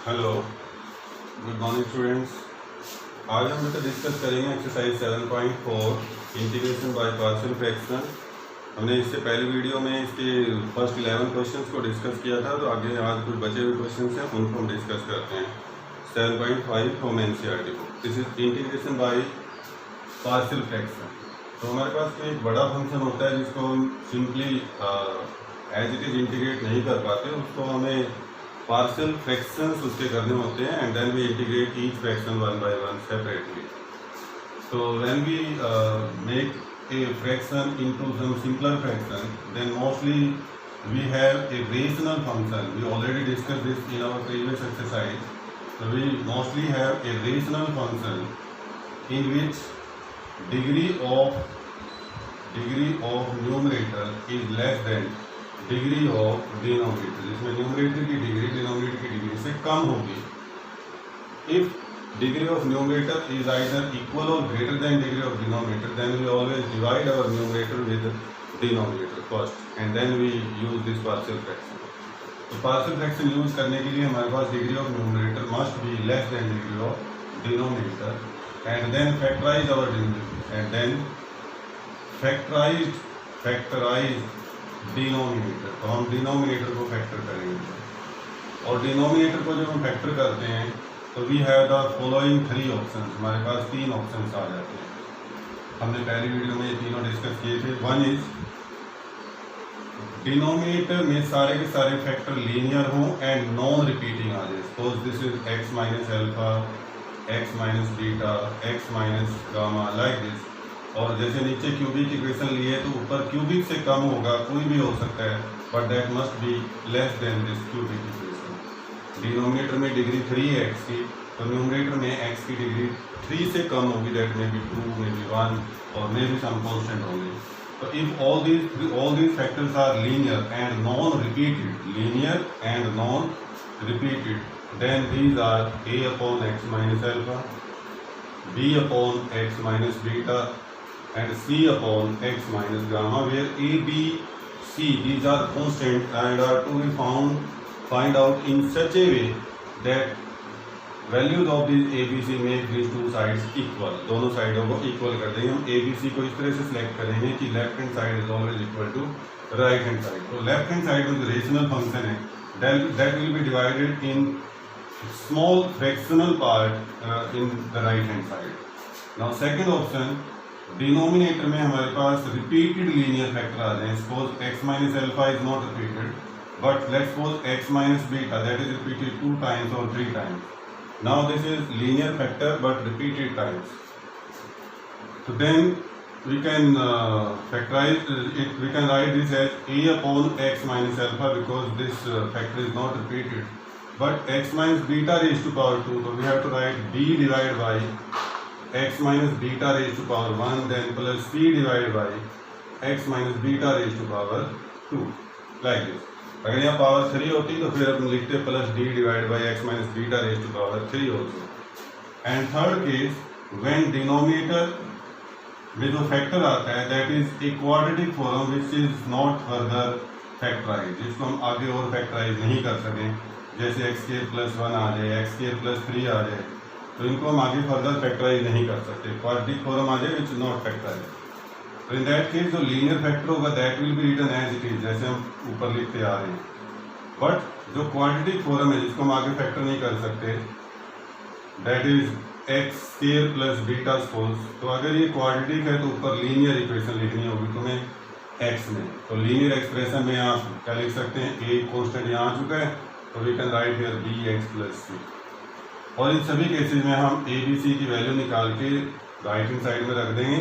Hello, good morning students. आज हम बेटा डिस्कस करेंगे exercise 7.4 integration by partial fraction. हमने इससे पहले वीडियो में इसके फर्स्ट 11 क्वेश्चंस को डिस्कस किया था, तो आगे आज कुछ बचे हुए क्वेश्चंस हैं उनको हम डिस्कस करते हैं। 7.5 from NCERT book, this is integration by partial fraction. तो हमारे पास एक बड़ा फंक्शन होता है जिसको हम simply as it is integrate नहीं कर पाते, उसको हमें पार्शियल फ्रैक्शंस उसके करने होते हैं and then we integrate each fraction one by one separately. So when we make a fraction into some simpler fraction, then mostly we have a rational function. We already discussed this in our previous exercise. So we mostly have a rational function in which degree of numerator is less than degree of denominator, जिसमें numerator की degree denominator की degree से कम होगी। If degree of numerator is either equal और greater than degree of denominator, then we always divide our numerator with denominator first and then we use this partial fraction. तो partial fraction use करने के लिए हमारे पास degree of numerator must be less than degree of denominator and then factorize our denominator and then factorise denominator. तो हम denominator को factor करेंगे और डिनोमिनेटर को जब हम फैक्टर करते हैं तो we have the following 3 options. हमारे पास 3 ऑप्शंस आ जाते हैं। हमने पहली वीडियो में ये तीनों डिस्कस किए थे। वन इज डिनोमिनेटर में सारे के सारे फैक्टर लीनियर हों एंड नॉन रिपीटिंग आ जाए। Suppose this is x minus alpha, x minus beta, x minus gamma, like this. और जैसे नीचे क्यूबिक इक्वेशन लिए तो ऊपर क्यूबिक से कम होगा, कोई भी हो सकता है, but that must be less then this cubic equation. Denominator में डिग्री 3 है एक्स की, तो न्यूमरेटर में एक्स की डिग्री 3 से कम होगी, that may be 2, may be 1 और मे बी सम कांस्टेंट होंगे। तो if all these factors are linear and non repeated, then these are a upon x minus alpha, b upon x minus beta and c upon x minus gamma, where a, b, c these are constant and are to be find out in such a way that values of these a, b, c make these two sides equal। दोनों साइडों को equal कर देंगे हम। a, b, c को इस तरह से सिलेक्ट करेंगे कि left hand side is always equal to right hand side. तो लेफ्ट हैंड साइड में जो रेशनल फंक्शन है that will be divided in small fractional part in the right hand side। now second option, denominator में हमारे पास repeated linear factor आ जाए। Suppose x minus alpha is not repeated, but let's suppose x minus beta that is repeated 2 times और 3 times. Now this is linear factor but repeated times. तो then we can factorize it, we can write this as a upon x minus alpha because this factor is not repeated, but x minus beta raised to power 2, so we have to write b divided by x minus beta raised to power 1 then plus c divided by x minus beta raised to power 2, like this। अगर यहाँ power 3 होती तो फिर अपन लिखते plus d divided by x minus beta raised to power 3 also। and third case, when denominator में जो factor आता है that is a quadratic form which is not further factorize, जिसको हम आगे और फैक्टराइज नहीं कर सकें। जैसे एक्स स्क्वायर प्लस 1 आ जाए, एक्स स्क्वायर प्लस 3 आ जाए, तो इनको हम आगे फर्दर फैक्टराइज नहीं कर सकते। क्वाड्रेटिक फॉर्म आ जाए विच इज नॉट फैक्टराइज, तो इन दैट केस जो लीनियर फैक्टर होगा that will be written as it is, जैसे हम ऊपर लिखते आ रहे हैं। बट जो क्वाड्रेटिक फॉर्म है जिसको हम आगे फैक्टर नहीं कर सकते that is x square plus beta square. तो अगर ये क्वाड्रेटिक है तो ऊपर लीनियर इक्वेशन लिखनी होगी तुम्हें एक्स में। तो लीनियर एक्सप्रेशन में आप क्या लिख सकते हैं, ए कांस्टेंट यहाँ आ चुका है तो we can write here b x plus c. और इन सभी केसेस में हम ए बी सी की वैल्यू निकाल के राइट हैंड साइड में रख देंगे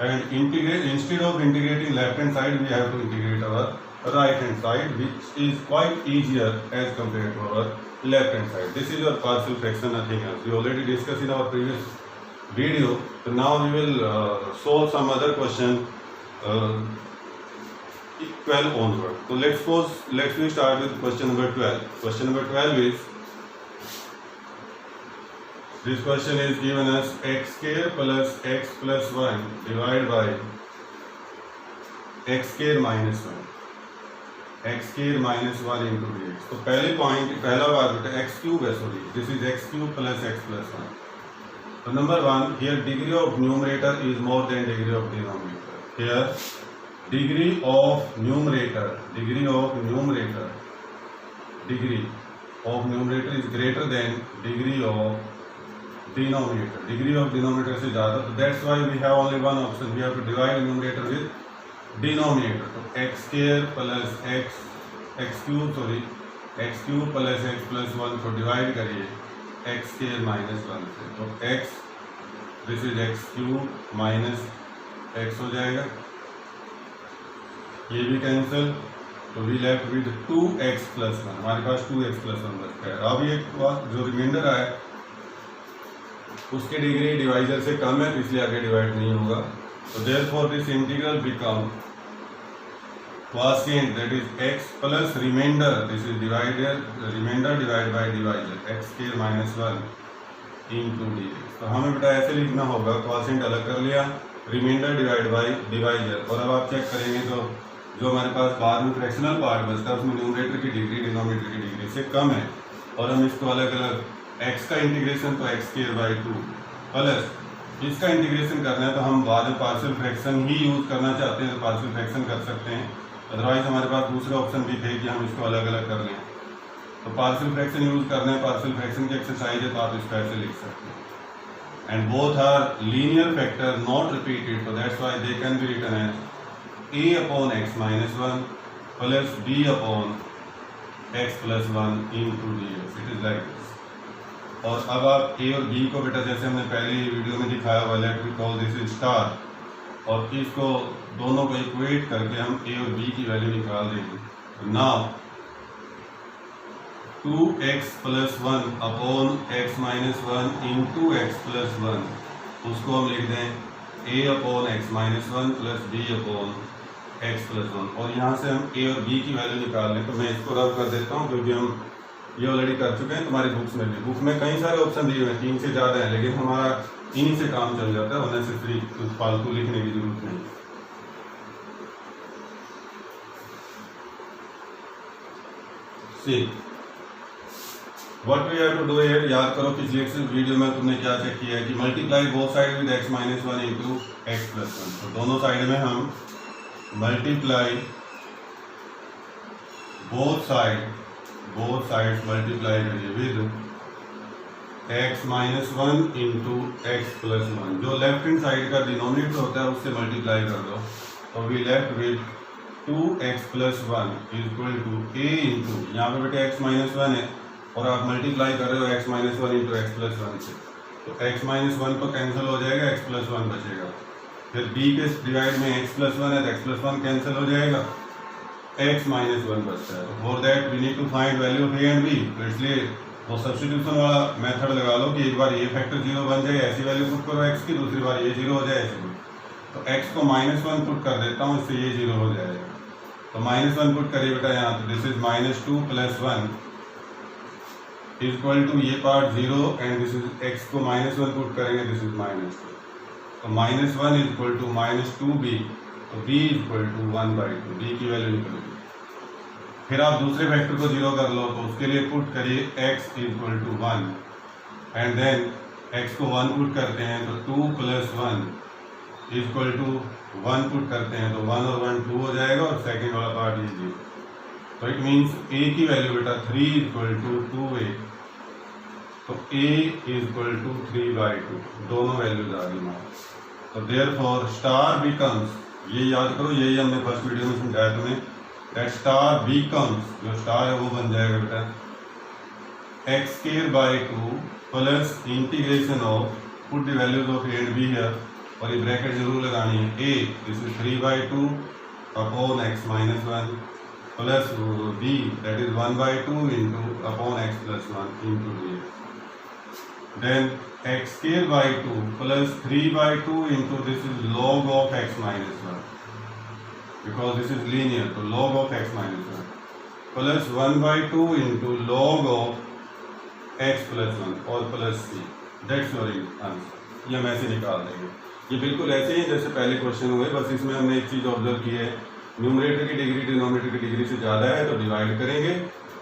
and integrate instead of integrating left hand side we have to integrate our right hand side which is quite easier as compare to our left hand side। This is your partial fraction, nothing else। We already discussed in our previous video, so now we will solve some other question 12 onward। So let's start with question number 12। question number 12 is, this question is given as x square plus x plus 1 divided by x square minus 1। X square minus 1 into d x. तो पहला बार बेटा x cube है, sorry this is x cube plus x plus 1। तो number 1 here degree of numerator is more than degree of denominator. Here degree of numerator is greater than degree of denominator. Degree of denominator से ज़्यादा, तो that's why we have only one option, we have to divide numerator with denominator. तो x square plus x cube plus x plus 1 को divide करिए x square minus 1 से। तो x this is x cube minus x हो जाएगा, ये भी cancel, तो we left with 2x plus 1। हमारे पास 2x प्लस 1 बचता है। अब ये जो रिमाइंडर आया उसकी डिग्री डिवाइजर से कम है, इसलिए आगे डिवाइड नहीं होगा। तो therefore this integral become quotient that is x plus remainder, this is remainder divide by divisor x square minus 1 into dx। तो हमें बेटा ऐसे लिखना होगा, क्वॉशिएंट अलग कर लिया, रिमाइंडर डिवाइड बाय डिवाइजर। और अब आप चेक करेंगे तो जो हमारे पास बाद में फ्रैक्शनल पार्ट बचता है उसमें न्यूमरेटर की डिग्री डिनोमिनेटर की डिग्री से कम है, और हम इसको अलग अलग x का इंटीग्रेशन तो एक्स स्क्वायर बाई 2 प्लस इसका इंटीग्रेशन करना है तो हम बाद में पार्शियल फ्रैक्शन ही यूज़ करना चाहते हैं तो पार्शियल फ्रैक्शन कर सकते हैं, अदरवाइज हमारे पास दूसरे ऑप्शन भी थे कि हम इसको अलग अलग कर लें। तो पार्शियल फ्रैक्शन यूज़ करना है, पार्शियल फ्रैक्शन की एक्सरसाइज है तो आप इसको ऐसे लिख सकते हैं। And both are linear factor not repeated, तो that's why they can be written as a upon x minus 1 plus b upon x plus 1 into dx। It is like this. और अब आप a और b को बेटा जैसे हमने पहले वीडियो में दिखाया हुआ, let we call this is star, और इसको दोनों को इक्वेट करके हम a और b की वैल्यू निकाल देंगे। Now 2x plus 1 upon x minus 1 into x plus 1, उसको हम लिख दें a upon x minus 1 plus b upon x plus 1। और यहाँ से हम a और b की वैल्यू निकाल लें। तो मैं इसको रब कर देता हूँ क्योंकि हम ये ऑलरेडी कर चुके हैं, तुम्हारी बुक्स में भी, बुक में कई सारे ऑप्शन दिए हुए हैं, 3 से ज़्यादा है, लेकिन हमारा इन्हीं से काम चल जाता है, अननेसेसरी फालतू लिखने की जरूरत नहीं। See what we have to do here, याद करो पिछले वीडियो में तुमने क्या चेक किया है कि multiply both side with x minus 1 into x plus 1। तो दोनों साइड में हम मल्टीप्लाई बोथ साइड्स मल्टीप्लाई करिए with x minus 1 into x plus 1। जो लेफ्ट हैंड साइड का डिनोमिनेटर होता है उससे मल्टीप्लाई कर दो, तो we left with 2x plus 1 equal to a into, यहाँ पे बेटे x माइनस 1 है और आप मल्टीप्लाई कर रहे हो x minus 1 into x plus 1 से, तो x माइनस 1 तो कैंसिल हो जाएगा, x प्लस 1 बचेगा। फिर b के डिवाइड में x प्लस 1 है तो x प्लस 1 कैंसिल हो जाएगा, x माइनस 1 बचता है। तो for that we need to find value of a and b। तो इसलिए वो सब्स्टिट्यूशन वाला मेथड लगा लो कि एक बार ये फैक्टर 0 बन जाए, ऐसी वैल्यू पुट करो x की, दूसरी बार ये 0 हो जाए ऐसे पुट। तो x को माइनस 1 पुट कर देता हूँ, इससे ये 0 हो जाएगा। तो माइनस 1 पुट करिए बेटा यहाँ, तो this is minus 2 plus 1 equal to ये part 0 and this is x को माइनस 1 पुट करेंगे, दिस इज माइनस 2। तो minus 1 equal to minus 2b, तो b इक्वल टू 1/2, b की वैल्यू निकलेगी। फिर आप दूसरे फैक्टर को 0 कर लो, तो उसके लिए पुट करिए x equal to 1 and then x को 1 पुट करते हैं तो 2 प्लस 1 इक्वल टू 1 पुट करते हैं तो 1 और 1 2 हो जाएगा, और सेकेंड वाला पार्ट ये 0। तो इट मीन्स a की वैल्यू बेटा 3 इक्वल टू 2a, तो a इक्वल टू 3/2, दोनों वैल्यूज आ गई हमारे। तो देयरफॉर स्टार बिकम्स, ये याद करो, यही हमने फर्स्ट वीडियो में समझाया तुम्हें, दैट स्टार बिकम्स, जो स्टार है वो बन जाएगा बेटा x square by 2 plus integration of, put the values of a and b here, और ये ब्रैकेट जरूर लगानी है, a this is 3/2 upon x minus 1 plus b that is 1/2 into upon x plus 1 into dx। Then x square by 2 plus 3/2 into this is log of x minus 1, because this is linear, so log of x minus 1 plus 1/2 into log of x plus 1 और plus c, that's your answer। ये हम ऐसे निकाल देंगे, ये बिल्कुल ऐसे ही जैसे पहले क्वेश्चन हुए, बस इसमें हमने एक चीज़ ऑब्जर्व की है न्यूमरेटर की डिग्री डिनोमिनेटर की डिग्री से ज़्यादा है तो डिवाइड करेंगे,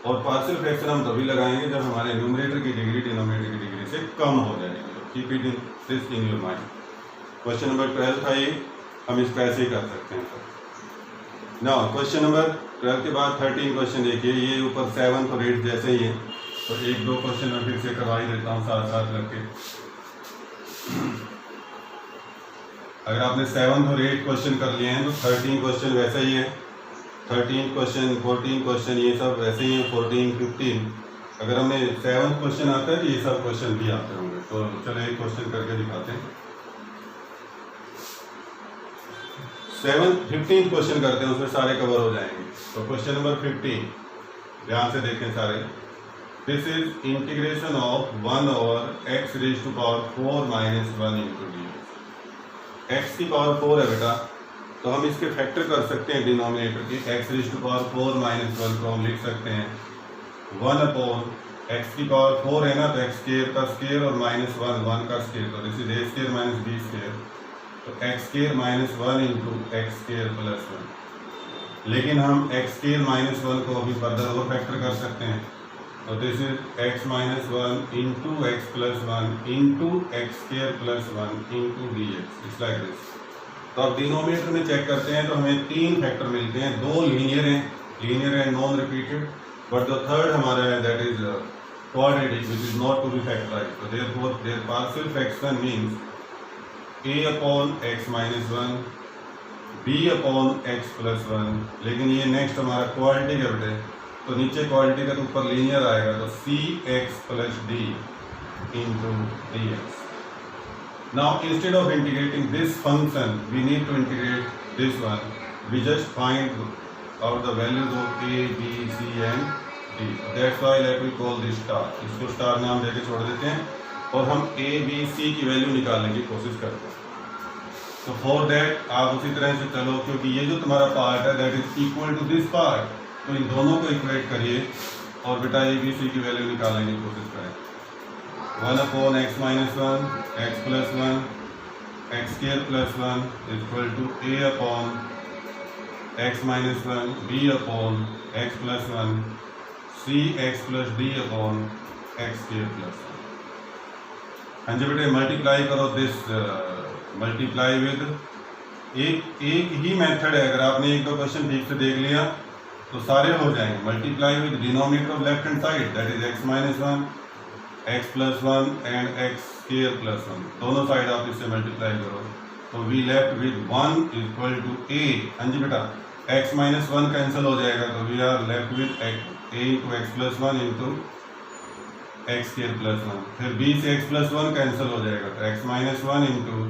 और पार्शियल फ्रैक्शन हम तभी लगाएंगे जब हमारे न्यूमरेटर की डिग्री डिनोमिनेटर की डिग्री से कम हो जाएगी। Keep it in this in your mind. Question number 12 था ये, हम इसको ऐसे ही कर सकते हैं। नाउ क्वेश्चन नंबर 12 के बाद 13 क्वेश्चन देखिए, ये ऊपर 7 और 8 जैसे ही है, तो एक दो क्वेश्चन मैं फिर से करवा ही देता हूँ साथ साथ रख के। अगर आपने 7 और 8 क्वेश्चन कर लिए हैं तो 13 क्वेश्चन वैसे ही है, 13 क्वेश्चन 14 क्वेश्चन ये सब वैसे ही है, 14 15। अगर हमें 7 क्वेश्चन आता है तो ये सब क्वेश्चन भी आते होंगे। तो चलो एक क्वेश्चन करके दिखाते हैं। 15 क्वेश्चन करते हैं, उसमें सारे कवर हो जाएंगे। तो क्वेश्चन नंबर 15 ध्यान से देखें सारे। This is integration of 1 over x raise to power 4 minus 1 into d. X की पावर 4 है बेटा, तो हम इसके फैक्टर कर सकते हैं डिनोमिनेटर की। X raise to power 4 minus 1 को हम लिख सकते हैं 1 अपॉन एक्स की पावर 4 है ना, तो एक्स स्क्वायर का स्क्वायर और माइनस 1 का स्क्वायर, तो this is a square minus b square, तो x square minus 1 into x square plus 1। लेकिन हम एक्स स्क्वायर माइनस 1 को अभी फर्दर और फैक्टर कर सकते हैं, तो this is x minus 1 into x plus 1 into x square plus 1 into d x, it's like this. तो अब डिनोमिनेटर में चेक करते हैं तो हमें 3 फैक्टर मिलते हैं, 2 लीनियर हैं, linear and non repeated, but जो थर्ड हमारा है that is quadratic which is not to be factorized. तो therefore their partial fraction means a upon x minus 1 b upon x plus 1। लेकिन ये नेक्स्ट हमारा क्वाड्रेटिक है बेटे, तो नीचे क्वाड्रेटिक का तो ऊपर लीनियर आएगा, तो c x plus d into d x. Now instead of integrating this function we need to integrate this one. We just find out the values of a, b, c and d. That's why let me call this star. इसको star नाम देके छोड़ देते हैं और हम a, b, c की value निकालने की कोशिश करते हैं। तो फॉर दैट आप उसी तरह से चलो, क्योंकि ये जो तुम्हारा पार्ट है that is equal to this part, तो इन दोनों को इक्वेट करिए और बेटा a, b, c की वैल्यू निकालने की कोशिश करें। 1 upon x minus 1 x plus 1 x square plus 1 equal to a upon x minus 1 b upon x plus 1 c x plus d upon x square plus 1। हाँ जी बेटे, मल्टीप्लाई करो this, multiply with एक ही method है। अगर आपने एक दो question ठीक से देख लिया तो सारे हो जाएंगे। Multiply with denominator of left hand side that is x minus 1 x plus 1 and x square plus 1, दोनों साइड आप इससे मल्टीप्लाई करो तो we left with 1 equal to a। हाँ जी बेटा, x माइनस 1 कैंसिल हो जाएगा, तो we are left with a into x plus 1 into x square plus 1। फिर b से x प्लस 1 कैंसिल हो जाएगा, तो x minus 1 into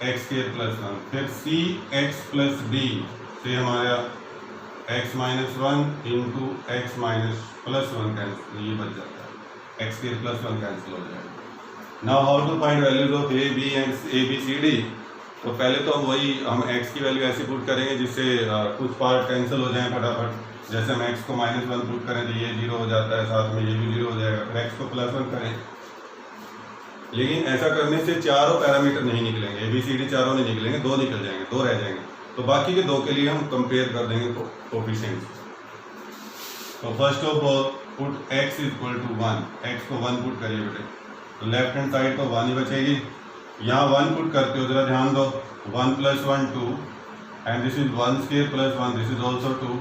x square plus 1। फिर c x प्लस d से हमारा x minus 1 into x minus plus 1 cancel, ये बच जाता है, एक्स स्क्वायर प्लस 1 कैंसिल हो जाएगा। Now how to find values of a, b and a, b, c, d। तो पहले तो हम x की वैल्यू ऐसे पुट करेंगे जिससे कुछ पार्ट कैंसिल हो जाएं फटाफट। जैसे हम x को माइनस 1 पुट करें तो ये 0 हो जाता है, साथ में ये भी 0 हो जाएगा। फिर x को प्लस 1 करें, लेकिन ऐसा करने से चारों पैरामीटर नहीं निकलेंगे, a, b, c, d चारों नहीं निकलेंगे, 2 निकल जाएंगे, 2 रह जाएंगे। तो बाकी के 2 के लिए हम कंपेयर कर देंगे कोफिशिएंट्स। तो first of all put x equal to 1, x को 1 पुट करिए बेटे, तो लेफ्ट हैंड साइड तो 1 ही बचेगी। यहाँ 1 पुट करते हो, जरा ध्यान दो, 1 plus 1 2 and this is 1 square plus 1, this is also 2।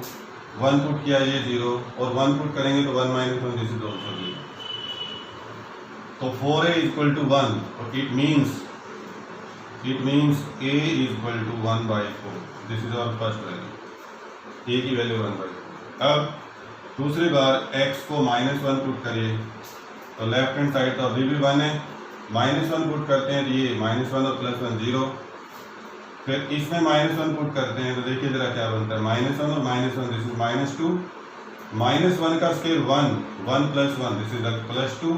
1 put किया ये 0 और 1 पुट करेंगे तो 1 माइनस 1, दिस इज ऑल्सो 0। तो 4a इक्वल टू 1, तो it means a is equal to 1/4। This is our first value, a की वैल्यू 1/4। अब दूसरी बार x को माइनस 1 पुट करिए, तो लेफ्ट हैंड साइड तो अभी भी 1 है, माइनस 1 पुट करते हैं तो ये माइनस 1 और प्लस 1 0। फिर इसमें माइनस 1 पुट करते हैं तो देखिए जरा क्या बनता है, माइनस 1 और minus 1, this is minus 2। Minus 1 का square 1 plus 1, this is plus 2।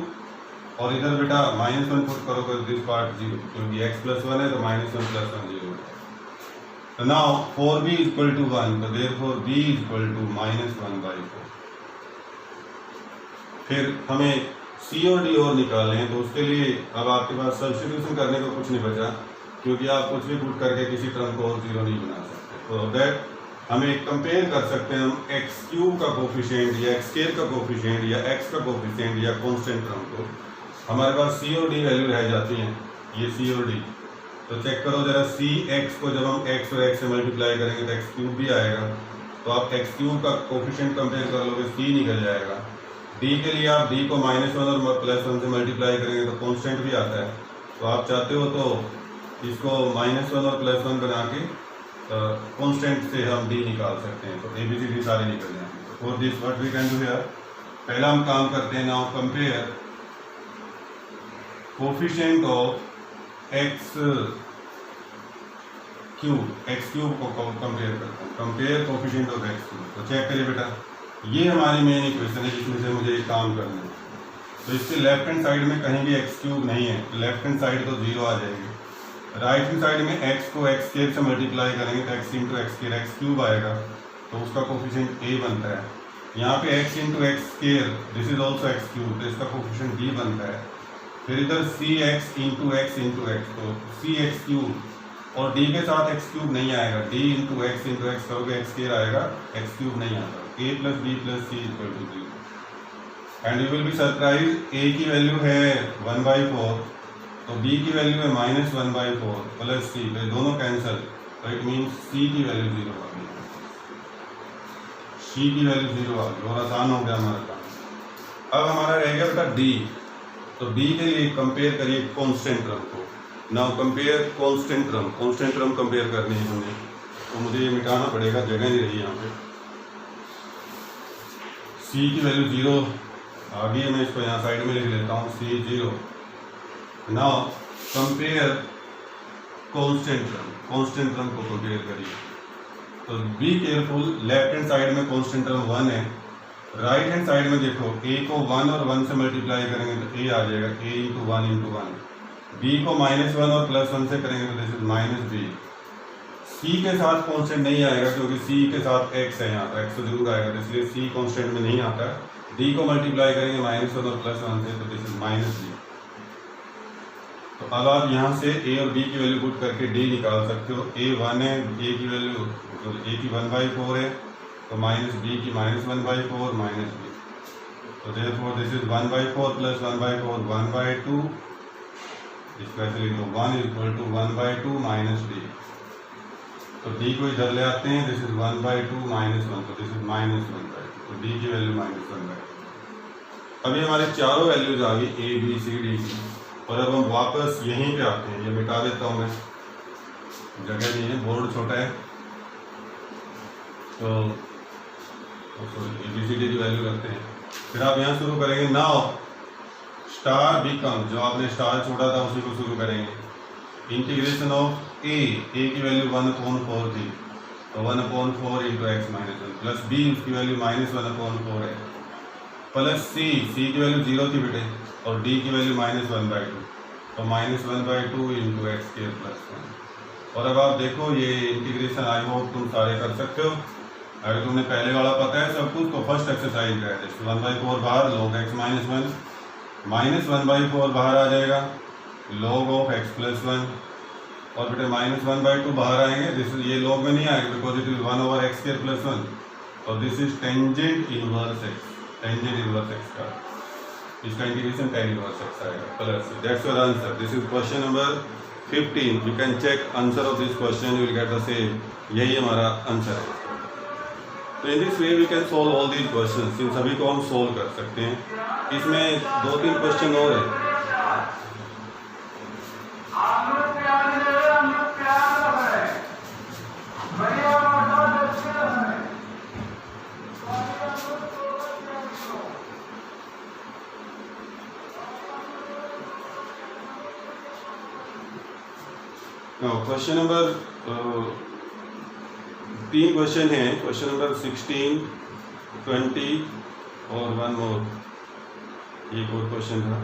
और इधर बेटा माइनस 1 पुट करोगे दिस पार्ट 0, क्योंकि x प्लस 1 है तो माइनस 1 प्लस 1 0। तो नाउ 4b इक्वल टू 1, तो therefore b equal to minus 1/4। फिर हमें c और d और निकालने हैं, तो उसके लिए अब आपके पास सब्स्टिट्यूशन करने को कुछ नहीं बचा, क्योंकि आप कुछ भी पुट करके किसी टर्म को और 0 नहीं बना सकते। दैट हमें कंपेयर कर सकते हैं हम एक्स क्यूब का कोफिशिएंट या एक्स स्क्वायर का कोफिशिएंट या एक्स का कोफिशिएंट या कांस्टेंट टर्म को। हमारे पास सी और डी वैल्यू रह जाती हैं, ये सी और डी। तो चेक करो जरा, सी एक्स को जब हम एक्स और एक्स से मल्टीप्लाई करेंगे तो एक्स क्यूब भी आएगा, तो आप एक्स क्यूब का कोफिशिएंट कंपेयर कर लोगे, सी निकल जाएगा। डी के लिए आप डी को -1 और +1 से मल्टीप्लाई करेंगे तो कांस्टेंट भी आता है, तो आप चाहते हो तो इसको -1 और +1 बना के कांस्टेंट से हम डी निकाल सकते हैं, तो ABCD सारे निकल जाएंगे। For this what we can do here, पहला हम काम करते हैं, now compare coefficient of x cube को कंपेयर करते हैं, compare coefficient of x cube. तो चेक करिए बेटा, ये हमारी मेन इक्वेशन है जिसमें से मुझे एक काम करना है। तो इसके लेफ्ट हैंड साइड में कहीं भी एक्स क्यूब नहीं है, लेफ्ट हैंड साइड तो 0 आ जाएगी। राइट हैंड साइड में एक्स को एक्स स्क्वायर से मल्टीप्लाई करेंगे तो x into x square, x cube आएगा, तो उसका कोफिशिएंट ए बनता है। यहाँ पे x into x square, this is also x cube, तो इसका कोफिशिएंट डी बनता है। फिर इधर सी एक्स इंटू एक्स, तो सी एक्स क्यूब, और डी के साथ एक्स क्यूब नहीं आएगा, डी इंटू एक्स करोगे एक्स स्क्वायर आएगा, एक्स क्यूब नहीं आता। a plus b plus c equal to 0। And you will be surprise, a की वैल्यू है 1/4, तो b की वैल्यू है -1/4 प्लस c, तो दोनों कैंसिल, तो इट मीन्स c की वैल्यू 0 आ गई, c की वैल्यू 0 आ गई, और आसान हो गया हमारा काम। अब हमारा रह गया बेटा d, तो d के लिए कंपेयर करिए कांस्टेंट टर्म को। Now compare constant term compare करनी है हमें, तो मुझे ये मिटाना पड़ेगा, जगह नहीं रही यहाँ पे। c की वैल्यू 0 आ गई है, मैं इसको यहाँ साइड में लिख लेता हूँ, c 0। Now compare constant term को कंपेयर करिए, तो be careful, left hand side में कांस्टेंट टर्म 1 है, राइट हैंड साइड में देखो a को 1 और 1 से मल्टीप्लाई करेंगे तो a आ जाएगा, a इंटू 1 इंटू 1। b को -1 और +1 से करेंगे तो दिस इज -b। c के साथ कांस्टेंट नहीं आएगा क्योंकि c के साथ x है, यहाँ पर x तो जरूर आएगा, इसलिए c कांस्टेंट में नहीं आता। d को मल्टीप्लाई करेंगे -1 और +1 से, तो दिस इज -b। तो अब आप यहाँ से a और b की वैल्यू पुट करके d निकाल सकते हो। a 1 है, a की वैल्यू, तो a की 1/4 है, तो -b की -1/4 -b, तो देयरफॉर दिस इज 1/4 प्लस 1/4 1/2, इसको ऐसे लिख लो, 1 इक्वल टू 1/2 -d। तो d को इधर ले आते हैं, दिस इज 1/2 -1, तो दिस इज -1/2, तो d की वैल्यू -1/2। अभी हमारे चारों वैल्यूज आ गई a b c d की, और अब हम वापस यहीं पे आते हैं, ये मिटा देता हूँ मैं, जगह नहीं है, बोर्ड छोटा है, तो ABCD की वैल्यू रखते हैं। फिर आप यहाँ शुरू करेंगे, नाउ स्टार बिकम, जो आपने स्टार छोड़ा था उसी को शुरू करेंगे। इंटीग्रेशन ऑफ a की वैल्यू 1/4 थी, तो 1/4 इंटू एक्स -1 प्लस b, उसकी वैल्यू -1/4 है, प्लस c की वैल्यू 0 थी बेटे, और d की वैल्यू -1/2, तो -1/2 इंटू एक्स स्क्वायर प्लस 1। और अब आप देखो ये इंटीग्रेशन, आई होप तुम सारे कर सकते हो। अगर तुमने पहले वाला पता है सब कुछ, तो फर्स्ट एक्सरसाइज का है, 1/4 बाहर, log x -1, -1/4 बाहर आ जाएगा, log ऑफ x प्लस 1, और बेटे -1/2 बाहर आएंगे, दिस ये log में नहीं आएगा because it is 1/x square plus 1, और this is tangent inverse x का, इसका इंटीग्रेशन tan इनवर्स x आएगा plus, that's your answer. This is question number 15। You can check answer of this question, you will get the same, यही हमारा answer है। तो in this way we can solve all these questions, इन सभी को हम solve कर सकते हैं। इसमें 2-3 क्वेश्चन और है। क्वेश्चन नंबर 3 क्वेश्चन है, क्वेश्चन नंबर 16, 20 और 1 मोर, एक और क्वेश्चन था।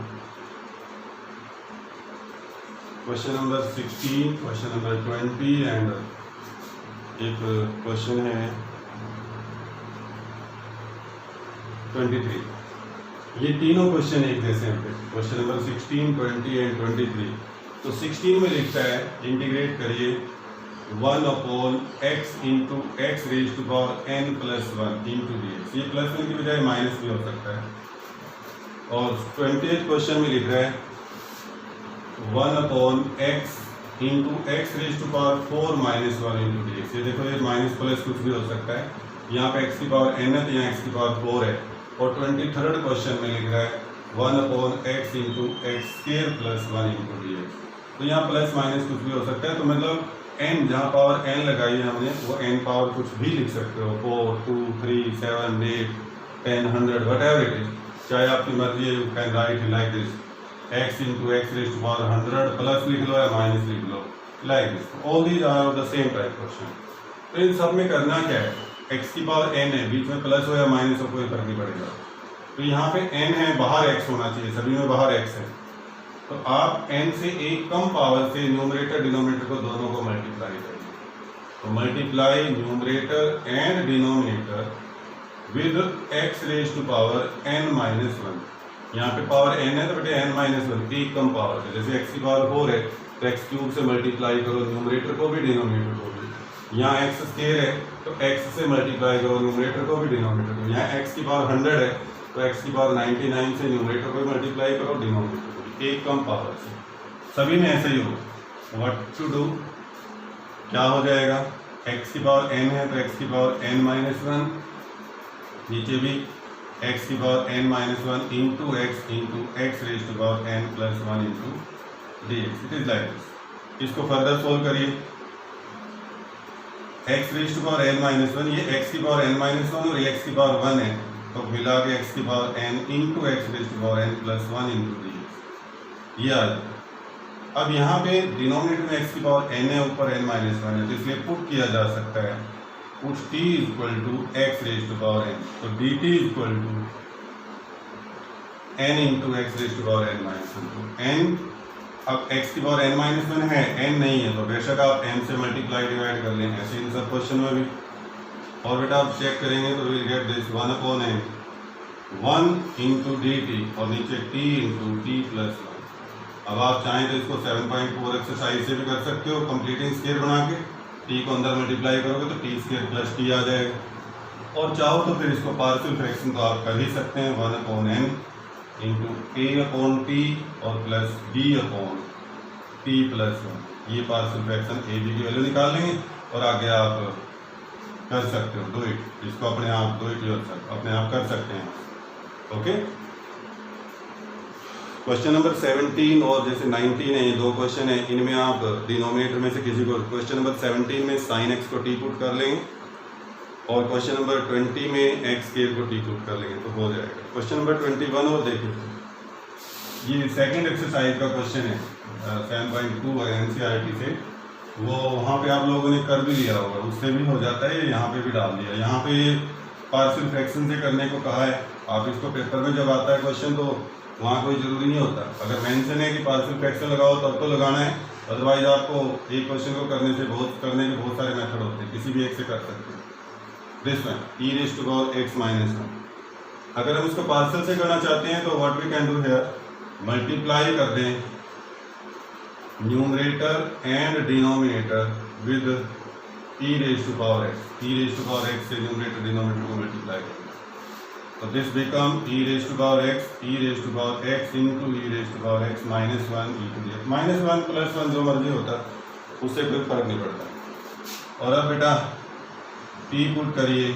Question number 16, question number 20 and एक क्वेश्चन है 23। ये तीनों क्वेश्चन एक जैसे हैं, क्वेश्चन नंबर 16, 20 एंड 23। तो 16 में लिखता है इंटीग्रेट करिए 1 upon x into x raise to power n plus 1 into d x. ये प्लस 1 की बजाय माइनस भी हो सकता है। और 28 क्वेश्चन में लिख रहा है 1 upon x into x raise to power 4 minus 1 into d x. ये देखो, ये माइनस प्लस कुछ भी हो सकता है। यहाँ पे x की पावर n है तो यहाँ x की पावर 4 है। और 23rd क्वेश्चन में लिख रहा है 1 upon x into x square plus 1 into d x. तो यहाँ प्लस माइनस कुछ भी हो सकता है। तो मतलब n जहाँ पावर n लगाई है हमने, वो n पावर कुछ भी लिख सकते हो, 4, 2, 3, 7, 8, 10, 100, वट एवर इट इज, चाहे आपकी मर्जी है। You can write like this, x into x raise to power 100 plus लिख लो या माइनस लिख लो, like this. All these are the same type question. तो इन सब में करना क्या है, x की पावर n है, बीच में प्लस हो या माइनस हो कोई फर्क नहीं पड़ेगा। तो यहाँ पे n है, बाहर x होना चाहिए, सभी में बाहर x है। तो आप n से एक कम पावर से न्यूमरेटर डिनोमिनेटर को दोनों को मल्टीप्लाई करिए। तो multiply numerator and denominator with x raise to power n minus 1। यहाँ पे पावर n है तो बेटे n माइनस 1 एक कम पावर है। जैसे x की पावर 4 है तो x क्यूब से मल्टीप्लाई करो न्यूमरेटर को भी डिनोमिनेटर को भी। यहाँ x स्क्वायर है तो x से मल्टीप्लाई करो न्यूमरेटर को भी डिनोमिनेटर को। यहाँ x की पावर 100 है तो x की पावर 99 से न्यूमरेटर को भी मल्टीप्लाई करो डिनोमिनेटर को भी, एक कम पावर से। सभी में ऐसे ही हो। व्हाट टू डू, क्या हो जाएगा, x की पावर n है तो x की पावर n माइनस 1, नीचे भी x की power n minus 1 into x raise to power n plus 1 into d x. It is like this. इसको फर्दर सोल्व करिए। x raise to power n minus 1, ये x की power n minus 1 और ये x की power 1 है, तो मिला के x की power n into x raise to power n plus 1 into d x, ये आ जाए। अब यहाँ पे डिनोमिनेटर में x की पावर n है, ऊपर n माइनस 1 है, तो इसलिए पुट किया जा सकता है, put t equal to x raise to power n। तो dt equal to n into x raise to power n minus 1। तो n, अब x की पावर n माइनस 1 है, n नहीं है, तो बेशक आप n से मल्टीप्लाई डिवाइड कर लें, ऐसे इन सब क्वेश्चन में भी। और बेटा आप चेक करेंगे तो will get this 1 upon n 1 into d T और नीचे t इंटू टी प्लस 1। अब आप चाहें तो इसको 7.4 एक्सरसाइज से भी कर सकते हो, कंप्लीटिंग स्क्वायर बना के t को अंदर मल्टीप्लाई करोगे तो टी स्क्वायर प्लस टी आ जाएगा। और चाहो तो फिर इसको पार्शियल फ्रैक्शन तो आप कर ही सकते हैं, 1 upon n into a upon t और plus b upon t plus 1। ये पार्शियल फ्रैक्शन a b की वैल्यू निकाल लेंगे और आगे आप कर सकते हो, डू इट, इसको अपने आप डू इट योरसेल्फ, अपने आप कर सकते हैं। ओके, क्वेश्चन नंबर 17 और जैसे 19 है, ये दो क्वेश्चन है, इनमें आप डिनोमिनेटर में से किसी को, क्वेश्चन नंबर 17 में साइन एक्स को टी पुट कर लेंगे और क्वेश्चन नंबर 20 में एक्स स्क्वायर को टी पुट कर लेंगे तो हो जाएगा। क्वेश्चन नंबर 21 और देखिए, ये सेकंड एक्सरसाइज का क्वेश्चन है 7.2 एनसीईआरटी से, वो वहाँ पे आप लोगों ने कर भी लिया होगा, उससे भी हो जाता है, यहाँ पे भी डाल दिया। यहाँ पे पार्शियल फ्रैक्शन से करने को कहा है, आप इसको पेपर में जब आता है क्वेश्चन तो वहाँ कोई ज़रूरी नहीं होता, अगर मेंशन है कि पार्शियल फ्रैक्शन लगाओ तब तो लगाना है, अदरवाइज आपको एक क्वेश्चन को करने के बहुत सारे मेथड होते हैं, किसी भी एक से कर सकते हैं। This one e raise to power x minus 1, अगर हम इसको पार्शियल से करना चाहते हैं तो what we can do here, multiply कर दें numerator and denominator with e raise to power x। e raise to power x से न्यूमरेटर डिनोमिनेटर को मल्टीप्लाई करेंगे तो this become e raise to power x into e raise to power x minus 1 e to the x. Minus 1 plus 1 जो मर्जी होता उससे कोई फर्क नहीं पड़ता। और अब बेटा t पुट करिए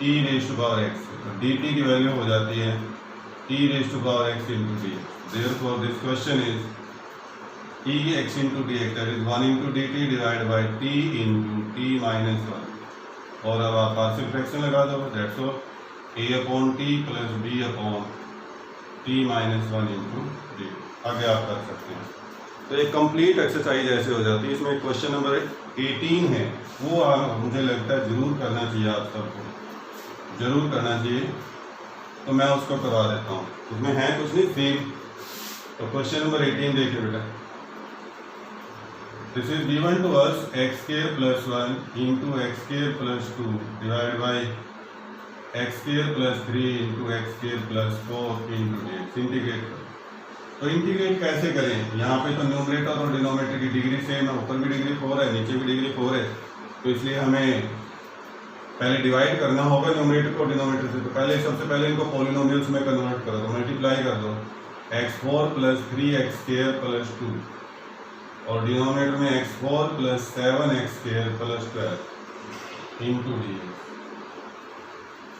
e raise to power x, तो dt की वैल्यू हो जाती है e raise to power x into d x. Therefore this question is e x into d x, that is 1 into d t divide by t into t minus 1। और अब आप partial fraction लगा दो, that's all, a upon t plus b upon t minus 1 into d. आगे आप कर सकते हैं। तो एक कंप्लीट एक्सरसाइज ऐसे हो जाती है। इसमें क्वेश्चन नंबर 18 है, वो मुझे लगता है जरूर करना चाहिए, आप सबको जरूर करना चाहिए, तो मैं उसको करवा देता हूँ। उसमें है कुछ नहीं, सेम। तो क्वेश्चन नंबर 18 देखिए बेटा, this is given to us x square plus 1 into x square plus 2 divide by x square plus 3 into x square plus 4 into d x. Integrate करो। तो इंटीग्रेट कैसे करें? यहाँ पे तो न्यूमरेटर और डिनोमिनेटर की डिग्री सेम है, ऊपर भी डिग्री 4 है, नीचे भी डिग्री 4 है, तो इसलिए हमें पहले डिवाइड करना होगा न्यूमरेटर को डिनोमिनेटर से। तो पहले सबसे पहले इनको पॉलिनोमियल्स में कन्वर्ट करो, तो मल्टीप्लाई कर दो x4 + 3x² + 2 और डिनोमिनेटर में x4 + 7x² + 12 इंटू डी।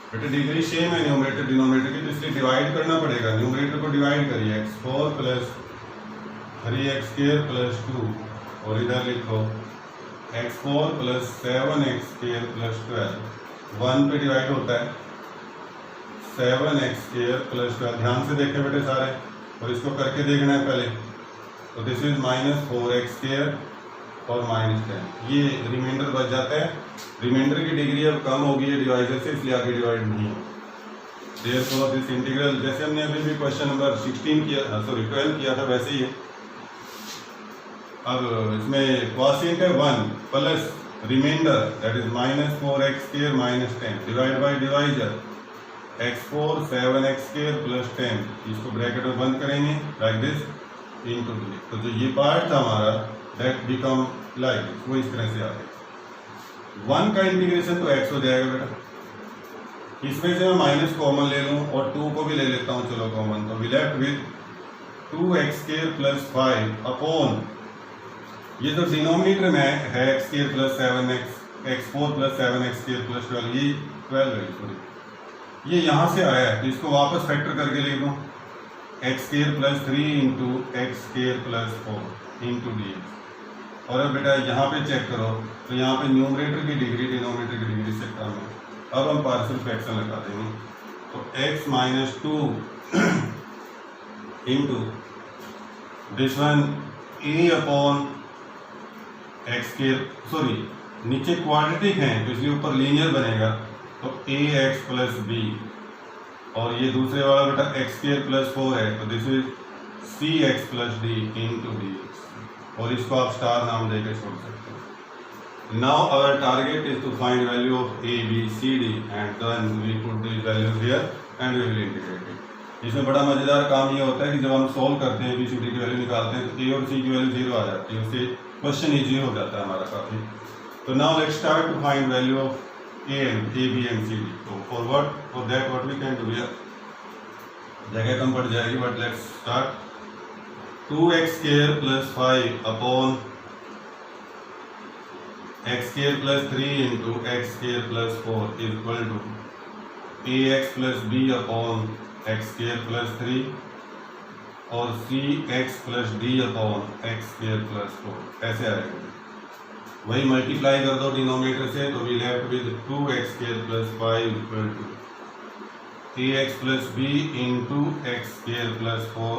बेटा डिग्री सेम है न्यूमरेटर डिनोमिनेटर की, तो इसलिए डिवाइड करना पड़ेगा। न्यूमरेटर को डिवाइड करिए x4 + 3x² + 2 और इधर लिखो x4 + 7x² + 12 1 पे डिवाइड होता है 7x² + 12। ध्यान से देखें बेटे सारे, और इसको करके देखना है पहले। तो दिस इज -4x² और -10, ये रिमाइंडर बच जाता है। रिमाइंडर की डिग्री अब कम होगी है डिवाइजर से, इसलिए आगे डिवाइड नहीं हो। देयरफॉर दिस इंटीग्रल, जैसे हमने अभी भी क्वेश्चन नंबर 12 किया था वैसे ही है। अब इसमें क्वॉशिएंट है 1 plus reminder that is -4x² - 10 divide by divisor x4 7x² + 10, इसको ब्रैकेट में बंद करेंगे लाइक दिस इनटू डी। तो जो ये पार्ट था हमारा दैट बिकम लाइक दिस, वो इस तरह से आ गया। 1 का इंटीग्रेशन तो x हो जाएगा बेटा। इसमें से मैं माइनस कॉमन ले लूँ और 2 को भी ले लेता हूँ, चलो कॉमन। तो we left with 2x² + 5 upon ये जो डिनोमिनेटर में है x² + 7x, x4 + 7x² + 12, ये 12 है सॉरी, ये यहाँ से आया है, तो इसको वापस फैक्टर करके लिख दूँ x² + 3 into x² + 4 into D. और अब बेटा यहाँ पे चेक करो, तो यहाँ पे न्यूमरेटर की डिग्री डिनोमिनेटर की डिग्री से कम है। अब हम पार्शियल फ्रैक्शन लगा देंगे, तो x - 2 into this one a upon x², sorry नीचे क्वाड्रेटिक है तो इसलिए ऊपर लीनियर बनेगा, तो ax + b, और ये दूसरे वाला बेटा x² + 4 है, तो this is cx + d into dx, और इसको आप स्टार नाम देकर छोड़ सकते हो। Now our target is to find value of a b c d and then we put this values here and we will integrate it. इसमें बड़ा मजेदार काम ये होता है कि जब हम सॉल्व करते हैं b c d की वैल्यू निकालते हैं तो a और c की वैल्यू 0 आ जाती है, उससे क्वेश्चन इजी हो जाता है हमारा काफ़ी। तो now let's start to find value of a b and c d। तो for that what we can do here, जगह कम पड़ जाएगी but let's start. 2x² + 5 upon x² + 3 into x² + 4 equal to ax + b अपॉन x² + 3 और cx + d upon x² + 4 ऐसे आएगा। वही मल्टीप्लाई कर दो डिनोमिनेटर से, तो we left with 2x² + 5 equal to ax + b into x² + 4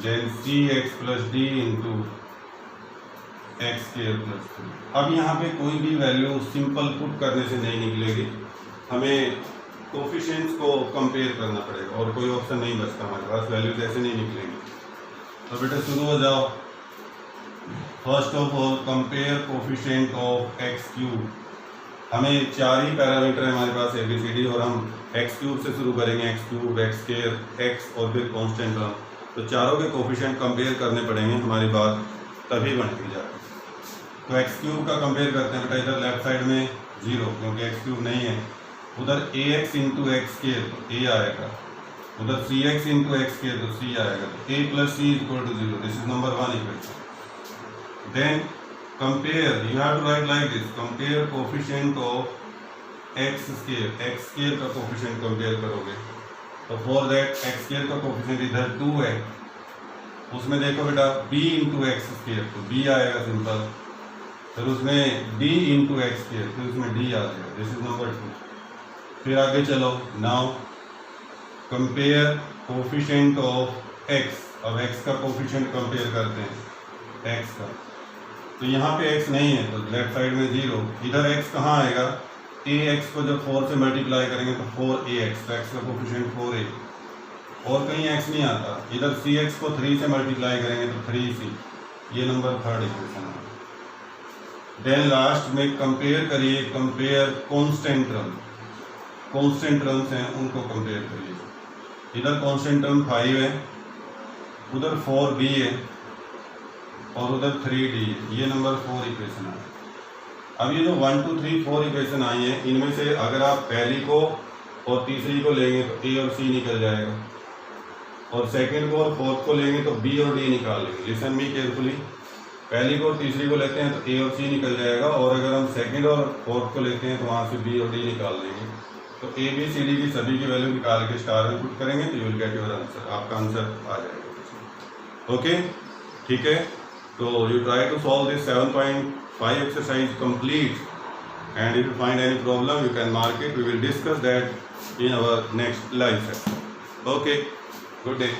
then cx + d into x² + 3। अब यहाँ पे कोई भी वैल्यू सिंपल पुट करने से नहीं निकलेगी, हमें कोफिशिएंट्स को कंपेयर करना पड़ेगा और कोई ऑप्शन नहीं बचता हमारे पास, वैल्यूज ऐसे नहीं निकलेंगी। तो बेटा शुरू हो जाओ। First of all compare coefficient of x³ हमें 4 ही पैरामीटर है हमारे पास ABCD, और हम x³ से शुरू करेंगे, x³ x² x और फिर कांस्टेंट टर्म। तो चारों के कोफिशिएंट कंपेयर करने पड़ेंगे, हमारी बात तभी बनेगी जाकर। तो x³ का कंपेयर करते हैं बेटा, इधर लेफ्ट साइड में 0 क्योंकि x³ नहीं है, उधर ax इंटू x² तो a आएगा, उधर cx इंटू x² तो c आएगा, तो a + c = 0। This is number 1 equation. Then compare, you have to write like this, compare coefficient of x² का कोफिशिएंट कंपेयर करोगे, तो फॉर दैट x² का कोफिशिएंट इधर 2 है, उसमें देखो बेटा b इंटू x² तो b आएगा सिंपल, फिर उसमें d इंटू x², फिर उसमें d आ जाएगा। This is number 2। फिर आगे चलो, now compare coefficient of x। अब x का कोफिशिएंट कंपेयर करते हैं x का, तो यहाँ पे x नहीं है तो लेफ्ट साइड में 0, इधर x कहाँ आएगा, ax को जब 4 से मल्टीप्लाई करेंगे तो 4ax, तो x का कोफिशिएंट 4a, और कहीं x नहीं आता। इधर cx को 3 से मल्टीप्लाई करेंगे तो 3c, ये नंबर 3rd इक्वेशन है। देन लास्ट में कंपेयर करिए, compare constant term, constant terms हैं उनको कंपेयर करिए। इधर कांस्टेंट टर्म 5 है उधर 4b है और उधर 3d है। ये नंबर 4 इक्वेशन है। अब ये जो 1 2 3 4 इक्वेशन आई है, इनमें से अगर आप पहली को और तीसरी को लेंगे तो ए और सी निकल जाएगा, और सेकंड को और फोर्थ को लेंगे तो बी और डी निकाल लेंगे। लिसन मी केयरफुली, पहली को और तीसरी को लेते हैं तो ए और सी निकल जाएगा, और अगर हम सेकंड और फोर्थ को लेते हैं तो वहाँ से बी और डी निकाल देंगे। तो ए बी सी डी की सभी की वैल्यू निकाल के स्टार में पुट करेंगे तो you will get your answer, आपका आंसर आ जाएगा। ओके, ठीक है। तो you try to solve this 7.5 exercise complete, and if you find any problem you can mark it. We will discuss that in our next live session. Okay, good day.